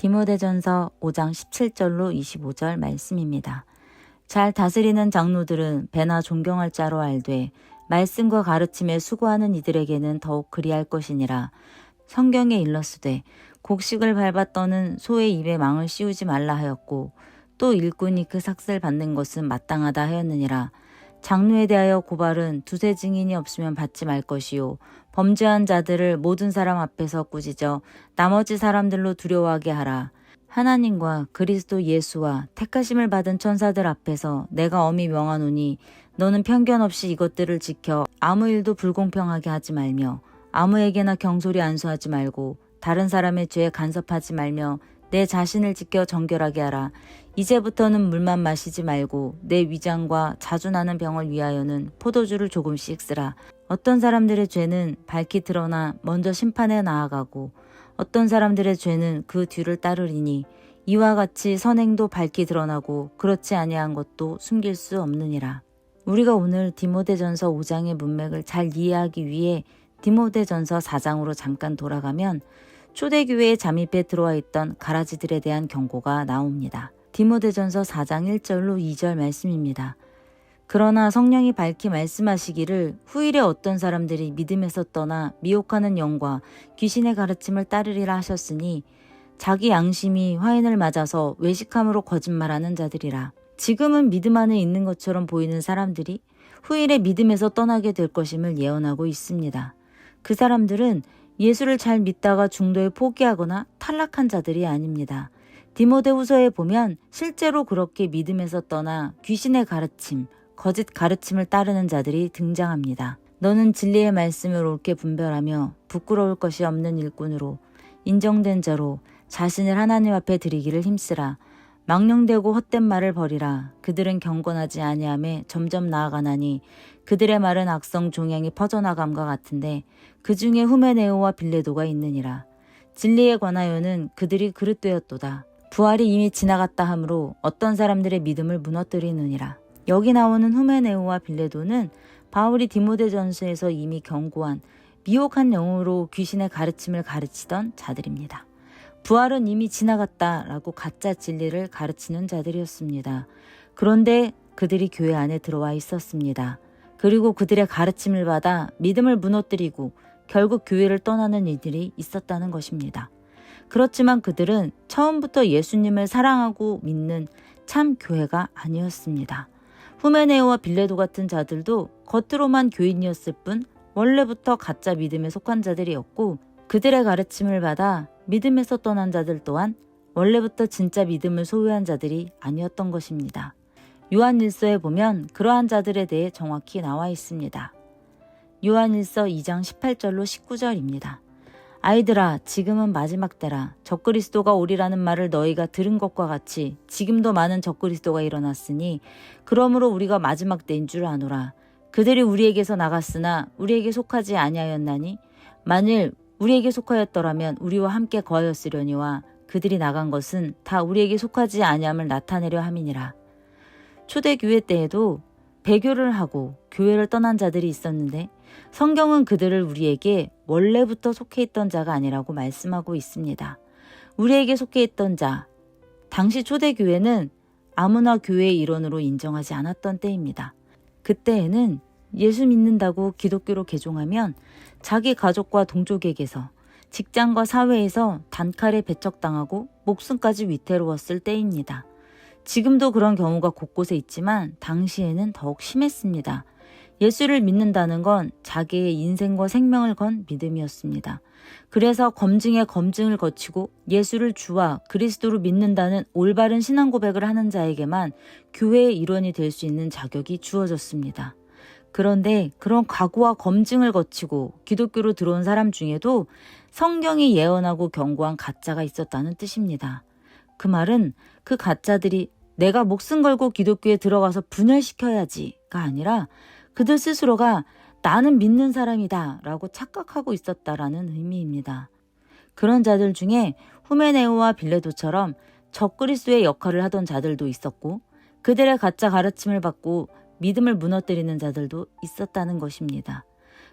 디모데전서 5장 17절로 25절 말씀입니다. 잘 다스리는 장로들은 배나 존경할 자로 알되 말씀과 가르침에 수고하는 이들에게는 더욱 그리할 것이니라. 성경에 일렀으되 곡식을 밟아 떠는 소의 입에 망을 씌우지 말라 하였고 또 일꾼이 그 삭슬 받는 것은 마땅하다 하였느니라. 장로에 대하여 고발은 두세 증인이 없으면 받지 말 것이요 범죄한 자들을 모든 사람 앞에서 꾸짖어 나머지 사람들로 두려워하게 하라. 하나님과 그리스도 예수와 택하심을 받은 천사들 앞에서 내가 엄히 명하노니 너는 편견 없이 이것들을 지켜 아무 일도 불공평하게 하지 말며 아무에게나 경솔히 안수하지 말고 다른 사람의 죄에 간섭하지 말며 내 자신을 지켜 정결하게 하라. 이제부터는 물만 마시지 말고 내 위장과 자주 나는 병을 위하여는 포도주를 조금씩 쓰라. 어떤 사람들의 죄는 밝히 드러나 먼저 심판에 나아가고 어떤 사람들의 죄는 그 뒤를 따르리니 이와 같이 선행도 밝히 드러나고 그렇지 아니한 것도 숨길 수 없느니라. 우리가 오늘 디모데전서 5장의 문맥을 잘 이해하기 위해 디모데전서 4장으로 잠깐 돌아가면 초대교회에 잠입해 들어와 있던 가라지들에 대한 경고가 나옵니다. 디모데전서 4장 1절로 2절 말씀입니다. 그러나 성령이 밝히 말씀하시기를 후일에 어떤 사람들이 믿음에서 떠나 미혹하는 영과 귀신의 가르침을 따르리라 하셨으니 자기 양심이 화인을 맞아서 외식함으로 거짓말하는 자들이라. 지금은 믿음 안에 있는 것처럼 보이는 사람들이 후일에 믿음에서 떠나게 될 것임을 예언하고 있습니다. 그 사람들은 예수를 잘 믿다가 중도에 포기하거나 탈락한 자들이 아닙니다. 디모데후서에 보면 실제로 그렇게 믿음에서 떠나 귀신의 가르침, 거짓 가르침을 따르는 자들이 등장합니다. 너는 진리의 말씀을 옳게 분별하며 부끄러울 것이 없는 일꾼으로 인정된 자로 자신을 하나님 앞에 드리기를 힘쓰라. 망령되고 헛된 말을 버리라. 그들은 경건하지 아니하며 점점 나아가나니 그들의 말은 악성 종양이 퍼져나감과 같은데 그 중에 후메네오와 빌레도가 있느니라. 진리에 관하여는 그들이 그릇되었도다. 부활이 이미 지나갔다 하므로 어떤 사람들의 믿음을 무너뜨리느니라. 여기 나오는 후메네오와 빌레도는 바울이 디모데전서에서 이미 경고한 미혹한 영으로 귀신의 가르침을 가르치던 자들입니다. 부활은 이미 지나갔다라고 가짜 진리를 가르치는 자들이었습니다. 그런데 그들이 교회 안에 들어와 있었습니다. 그리고 그들의 가르침을 받아 믿음을 무너뜨리고 결국 교회를 떠나는 이들이 있었다는 것입니다. 그렇지만 그들은 처음부터 예수님을 사랑하고 믿는 참 교회가 아니었습니다. 후메네오와 빌레도 같은 자들도 겉으로만 교인이었을 뿐 원래부터 가짜 믿음에 속한 자들이었고 그들의 가르침을 받아 믿음에서 떠난 자들 또한 원래부터 진짜 믿음을 소유한 자들이 아니었던 것입니다. 요한일서에 보면 그러한 자들에 대해 정확히 나와 있습니다. 요한일서 2장 18절로 19절입니다. 아이들아, 지금은 마지막 때라. 적그리스도가 오리라는 말을 너희가 들은 것과 같이 지금도 많은 적그리스도가 일어났으니 그러므로 우리가 마지막 때인 줄 아노라. 그들이 우리에게서 나갔으나 우리에게 속하지 아니하였나니 만일 우리에게 속하였더라면 우리와 함께 거하였으려니와 그들이 나간 것은 다 우리에게 속하지 아니함을 나타내려 함이니라. 초대교회 때에도 배교를 하고 교회를 떠난 자들이 있었는데 성경은 그들을 우리에게 원래부터 속해 있던 자가 아니라고 말씀하고 있습니다. 우리에게 속해 있던 자, 당시 초대교회는 아무나 교회의 일원으로 인정하지 않았던 때입니다. 그때에는 예수 믿는다고 기독교로 개종하면 자기 가족과 동족에게서 직장과 사회에서 단칼에 배척당하고 목숨까지 위태로웠을 때입니다. 지금도 그런 경우가 곳곳에 있지만 당시에는 더욱 심했습니다. 예수를 믿는다는 건 자기의 인생과 생명을 건 믿음이었습니다. 그래서 검증에 검증을 거치고 예수를 주와 그리스도로 믿는다는 올바른 신앙 고백을 하는 자에게만 교회의 일원이 될 수 있는 자격이 주어졌습니다. 그런데 그런 각오와 검증을 거치고 기독교로 들어온 사람 중에도 성경이 예언하고 경고한 가짜가 있었다는 뜻입니다. 그 말은 그 가짜들이 내가 목숨 걸고 기독교에 들어가서 분열시켜야지가 아니라 그들 스스로가 나는 믿는 사람이다 라고 착각하고 있었다라는 의미입니다. 그런 자들 중에 후메네오와 빌레도처럼 적그리스도의 역할을 하던 자들도 있었고 그들의 가짜 가르침을 받고 믿음을 무너뜨리는 자들도 있었다는 것입니다.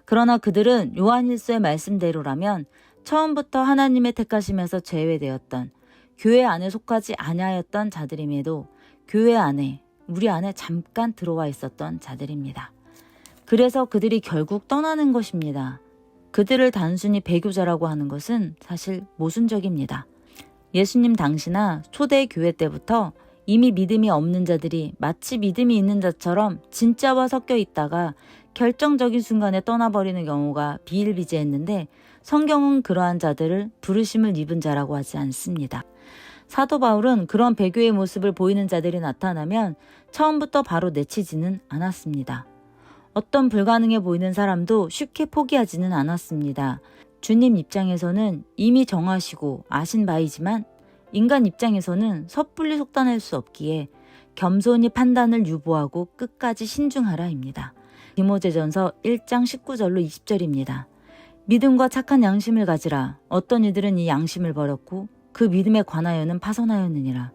그러나 그들은 요한일서의 말씀대로라면 처음부터 하나님의 택하심에서 제외되었던 교회 안에 속하지 아니하였던 자들임에도 교회 안에, 우리 안에 잠깐 들어와 있었던 자들입니다. 그래서 그들이 결국 떠나는 것입니다. 그들을 단순히 배교자라고 하는 것은 사실 모순적입니다. 예수님 당시나 초대 교회 때부터 이미 믿음이 없는 자들이 마치 믿음이 있는 자처럼 진짜와 섞여 있다가 결정적인 순간에 떠나버리는 경우가 비일비재했는데, 성경은 그러한 자들을 부르심을 입은 자라고 하지 않습니다. 사도 바울은 그런 배교의 모습을 보이는 자들이 나타나면 처음부터 바로 내치지는 않았습니다. 어떤 불가능해 보이는 사람도 쉽게 포기하지는 않았습니다. 주님 입장에서는 이미 정하시고 아신 바이지만 인간 입장에서는 섣불리 속단할 수 없기에 겸손히 판단을 유보하고 끝까지 신중하라입니다. 디모데전서 1장 19절로 20절입니다. 믿음과 착한 양심을 가지라. 어떤 이들은 이 양심을 버렸고 그 믿음에 관하여는 파선하였느니라.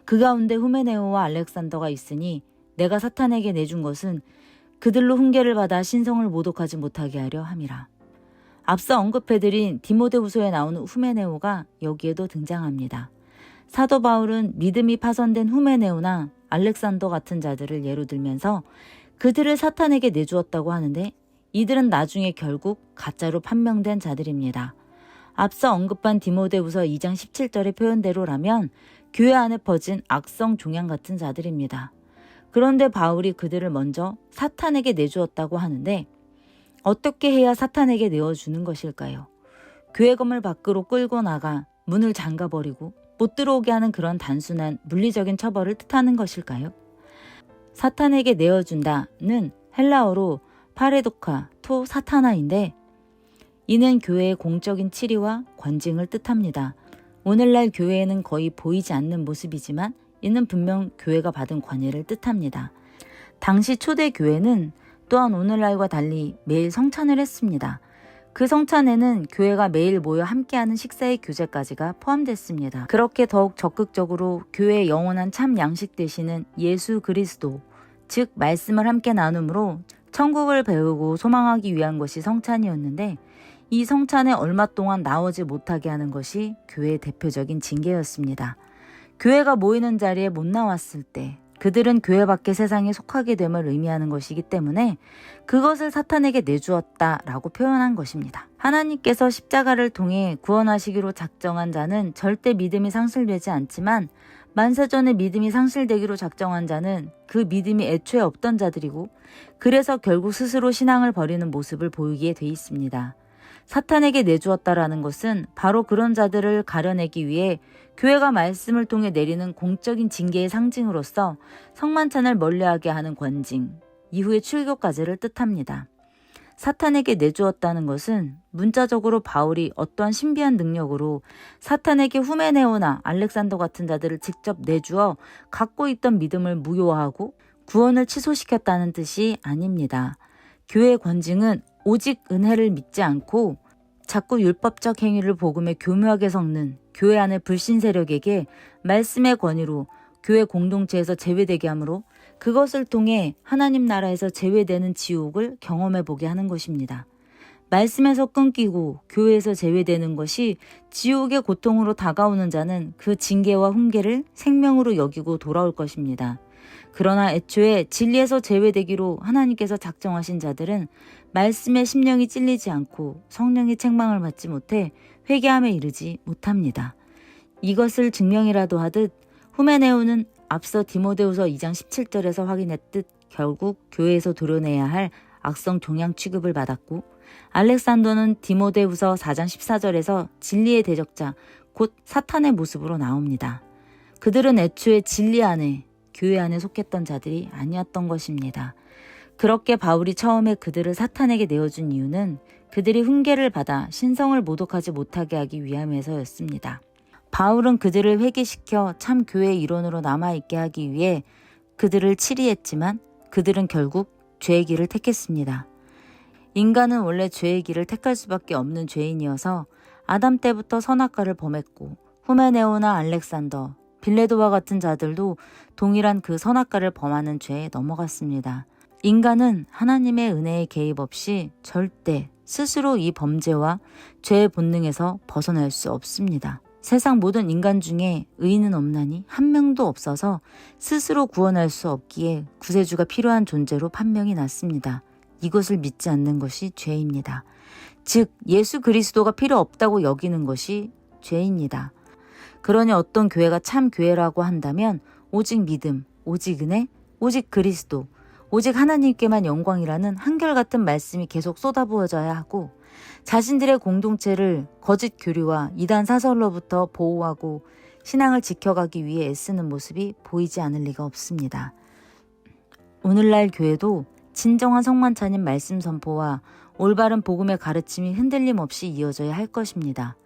그 가운데 후메네오와 알렉산더가 있으니 내가 사탄에게 내준 것은 그들로 훈계를 받아 신성을 모독하지 못하게 하려 함이라. 앞서 언급해드린 디모데후서에 나오는 후메네오가 여기에도 등장합니다. 사도 바울은 믿음이 파손된 후메네오나 알렉산더 같은 자들을 예로 들면서 그들을 사탄에게 내주었다고 하는데, 이들은 나중에 결국 가짜로 판명된 자들입니다. 앞서 언급한 디모데후서 2장 17절의 표현대로라면 교회 안에 퍼진 악성 종양 같은 자들입니다. 그런데 바울이 그들을 먼저 사탄에게 내주었다고 하는데, 어떻게 해야 사탄에게 내어주는 것일까요? 교회 건물 밖으로 끌고 나가 문을 잠가버리고 못 들어오게 하는 그런 단순한 물리적인 처벌을 뜻하는 것일까요? 사탄에게 내어준다는 헬라어로 파레도카 토 사타나인데, 이는 교회의 공적인 치리와 권징을 뜻합니다. 오늘날 교회에는 거의 보이지 않는 모습이지만 이는 분명 교회가 받은 권위를 뜻합니다. 당시 초대 교회는 또한 오늘날과 달리 매일 성찬을 했습니다. 그 성찬에는 교회가 매일 모여 함께하는 식사의 규제까지가 포함됐습니다. 그렇게 더욱 적극적으로 교회의 영원한 참 양식 되시는 예수 그리스도, 즉 말씀을 함께 나눔으로 천국을 배우고 소망하기 위한 것이 성찬이었는데, 이 성찬에 얼마 동안 나오지 못하게 하는 것이 교회의 대표적인 징계였습니다. 교회가 모이는 자리에 못 나왔을 때 그들은 교회 밖의 세상에 속하게 됨을 의미하는 것이기 때문에 그것을 사탄에게 내주었다라고 표현한 것입니다. 하나님께서 십자가를 통해 구원하시기로 작정한 자는 절대 믿음이 상실되지 않지만, 만세전에 믿음이 상실되기로 작정한 자는 그 믿음이 애초에 없던 자들이고, 그래서 결국 스스로 신앙을 버리는 모습을 보이게 돼 있습니다. 사탄에게 내주었다라는 것은 바로 그런 자들을 가려내기 위해 교회가 말씀을 통해 내리는 공적인 징계의 상징으로서 성만찬을 멀리하게 하는 권징, 이후의 출교까지를 뜻합니다. 사탄에게 내주었다는 것은 문자적으로 바울이 어떠한 신비한 능력으로 사탄에게 후메네오나 알렉산더 같은 자들을 직접 내주어 갖고 있던 믿음을 무효화하고 구원을 취소시켰다는 뜻이 아닙니다. 교회의 권징은 오직 은혜를 믿지 않고 자꾸 율법적 행위를 복음에 교묘하게 섞는 교회 안의 불신 세력에게 말씀의 권위로 교회 공동체에서 제외되게 하므로 그것을 통해 하나님 나라에서 제외되는 지옥을 경험해 보게 하는 것입니다. 말씀에서 끊기고 교회에서 제외되는 것이 지옥의 고통으로 다가오는 자는 그 징계와 훈계를 생명으로 여기고 돌아올 것입니다. 그러나 애초에 진리에서 제외되기로 하나님께서 작정하신 자들은 말씀에 심령이 찔리지 않고 성령의 책망을 받지 못해 회개함에 이르지 못합니다. 이것을 증명이라도 하듯 후메네오는 앞서 디모데후서 2장 17절에서 확인했듯 결국 교회에서 도려내야 할 악성 종양 취급을 받았고, 알렉산더는 디모데후서 4장 14절에서 진리의 대적자 곧 사탄의 모습으로 나옵니다. 그들은 애초에 진리 안에 교회 안에 속했던 자들이 아니었던 것입니다. 그렇게 바울이 처음에 그들을 사탄에게 내어준 이유는 그들이 훈계를 받아 신성을 모독하지 못하게 하기 위함에서였습니다. 바울은 그들을 회개시켜 참 교회의 일원으로 남아있게 하기 위해 그들을 치리했지만 그들은 결국 죄의 길을 택했습니다. 인간은 원래 죄의 길을 택할 수밖에 없는 죄인이어서 아담 때부터 선악과를 범했고, 후메네오나 알렉산더, 빌레도와 같은 자들도 동일한 그 선악과를 범하는 죄에 넘어갔습니다. 인간은 하나님의 은혜의 개입 없이 절대 스스로 이 범죄와 죄의 본능에서 벗어날 수 없습니다. 세상 모든 인간 중에 의인은 없나니 한 명도 없어서 스스로 구원할 수 없기에 구세주가 필요한 존재로 판명이 났습니다. 이것을 믿지 않는 것이 죄입니다. 즉 예수 그리스도가 필요 없다고 여기는 것이 죄입니다. 그러니 어떤 교회가 참 교회라고 한다면 오직 믿음, 오직 은혜, 오직 그리스도, 오직 하나님께만 영광이라는 한결같은 말씀이 계속 쏟아부어져야 하고 자신들의 공동체를 거짓 교류와 이단 사설로부터 보호하고 신앙을 지켜가기 위해 애쓰는 모습이 보이지 않을 리가 없습니다. 오늘날 교회도 진정한 성만찬인 말씀 선포와 올바른 복음의 가르침이 흔들림 없이 이어져야 할 것입니다.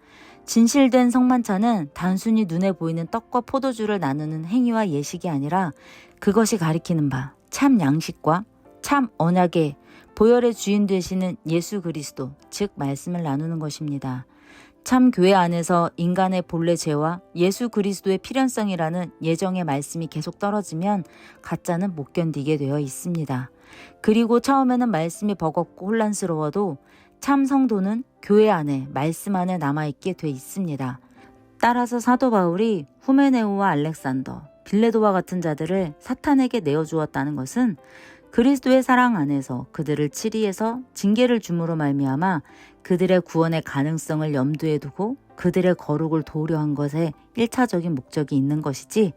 진실된 성만찬은 단순히 눈에 보이는 떡과 포도주를 나누는 행위와 예식이 아니라 그것이 가리키는 바 참 양식과 참 언약의 보혈의 주인 되시는 예수 그리스도, 즉 말씀을 나누는 것입니다. 참 교회 안에서 인간의 본래 죄와 예수 그리스도의 필연성이라는 예정의 말씀이 계속 떨어지면 가짜는 못 견디게 되어 있습니다. 그리고 처음에는 말씀이 버겁고 혼란스러워도 참 성도는 교회 안에 말씀 안에 남아있게 돼 있습니다. 따라서 사도 바울이 후메네오와 알렉산더, 빌레도와 같은 자들을 사탄에게 내어주었다는 것은 그리스도의 사랑 안에서 그들을 치리해서 징계를 줌으로 말미암아 그들의 구원의 가능성을 염두에 두고 그들의 거룩을 도우려 한 것에 1차적인 목적이 있는 것이지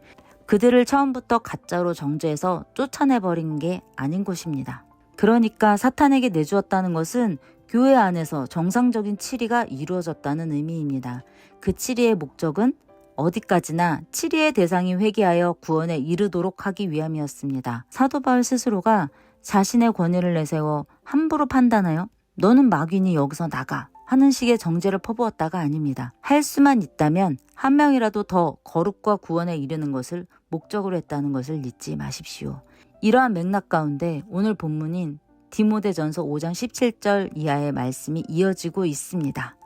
그들을 처음부터 가짜로 정죄해서 쫓아내버린 게 아닌 것입니다. 그러니까 사탄에게 내주었다는 것은 교회 안에서 정상적인 치리가 이루어졌다는 의미입니다. 그 치리의 목적은 어디까지나 치리의 대상이 회개하여 구원에 이르도록 하기 위함이었습니다. 사도 바울 스스로가 자신의 권위를 내세워 함부로 판단하여 너는 마귀니 여기서 나가 하는 식의 정죄를 퍼부었다가 아닙니다. 할 수만 있다면 한 명이라도 더 거룩과 구원에 이르는 것을 목적으로 했다는 것을 잊지 마십시오. 이러한 맥락 가운데 오늘 본문인 디모데전서 5장 17절 이하의 말씀이 이어지고 있습니다.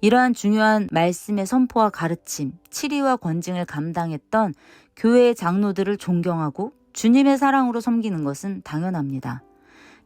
이러한 중요한 말씀의 선포와 가르침, 치리와 권징을 감당했던 교회의 장로들을 존경하고 주님의 사랑으로 섬기는 것은 당연합니다.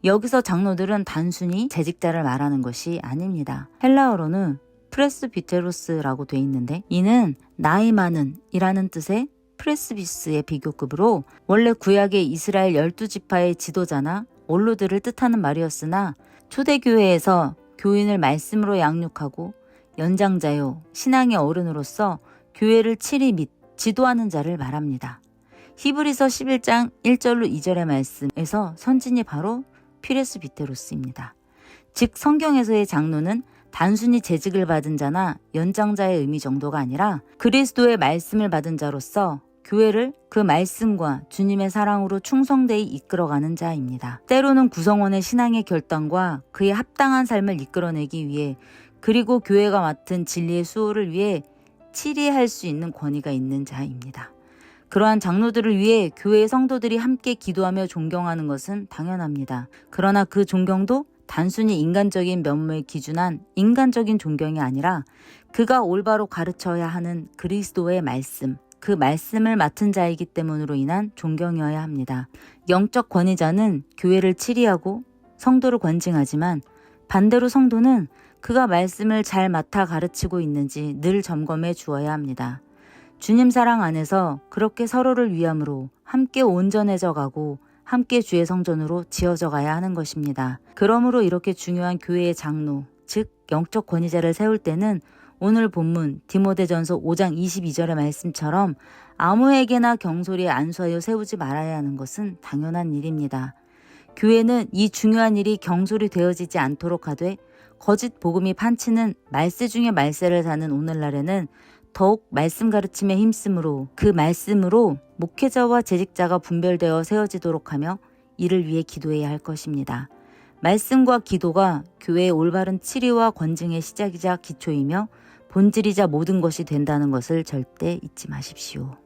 여기서 장로들은 단순히 재직자를 말하는 것이 아닙니다. 헬라어로는 프레스비테로스라고 돼 있는데 이는 나이 많은 이라는 뜻의 프레스비스의 비교급으로 원래 구약의 이스라엘 12지파의 지도자나 원로들을 뜻하는 말이었으나 초대교회에서 교인을 말씀으로 양육하고 연장자요 신앙의 어른으로서 교회를 치리 및 지도하는 자를 말합니다. 히브리서 11장 1절로 2절의 말씀에서 선진이 바로 피레스비테로스입니다. 즉 성경에서의 장로는 단순히 재직을 받은 자나 연장자의 의미 정도가 아니라 그리스도의 말씀을 받은 자로서 교회를 그 말씀과 주님의 사랑으로 충성되이 이끌어가는 자입니다. 때로는 구성원의 신앙의 결단과 그의 합당한 삶을 이끌어내기 위해 그리고 교회가 맡은 진리의 수호를 위해 치리할 수 있는 권위가 있는 자입니다. 그러한 장로들을 위해 교회의 성도들이 함께 기도하며 존경하는 것은 당연합니다. 그러나 그 존경도 단순히 인간적인 면모에 기준한 인간적인 존경이 아니라 그가 올바로 가르쳐야 하는 그리스도의 말씀, 그 말씀을 맡은 자이기 때문으로 인한 존경이어야 합니다. 영적 권위자는 교회를 치리하고 성도를 권징하지만 반대로 성도는 그가 말씀을 잘 맡아 가르치고 있는지 늘 점검해 주어야 합니다. 주님 사랑 안에서 그렇게 서로를 위함으로 함께 온전해져 가고 함께 주의 성전으로 지어져 가야 하는 것입니다. 그러므로 이렇게 중요한 교회의 장로, 즉 영적 권위자를 세울 때는 오늘 본문 디모데전서 5장 22절의 말씀처럼 아무에게나 경솔히 안수하여 세우지 말아야 하는 것은 당연한 일입니다. 교회는 이 중요한 일이 경솔히 되어지지 않도록 하되 거짓 복음이 판치는 말세 중에 말세를 사는 오늘날에는 더욱 말씀 가르침에 힘쓰므로 그 말씀으로 목회자와 재직자가 분별되어 세워지도록 하며 이를 위해 기도해야 할 것입니다. 말씀과 기도가 교회의 올바른 치리와 권징의 시작이자 기초이며 본질이자 모든 것이 된다는 것을 절대 잊지 마십시오.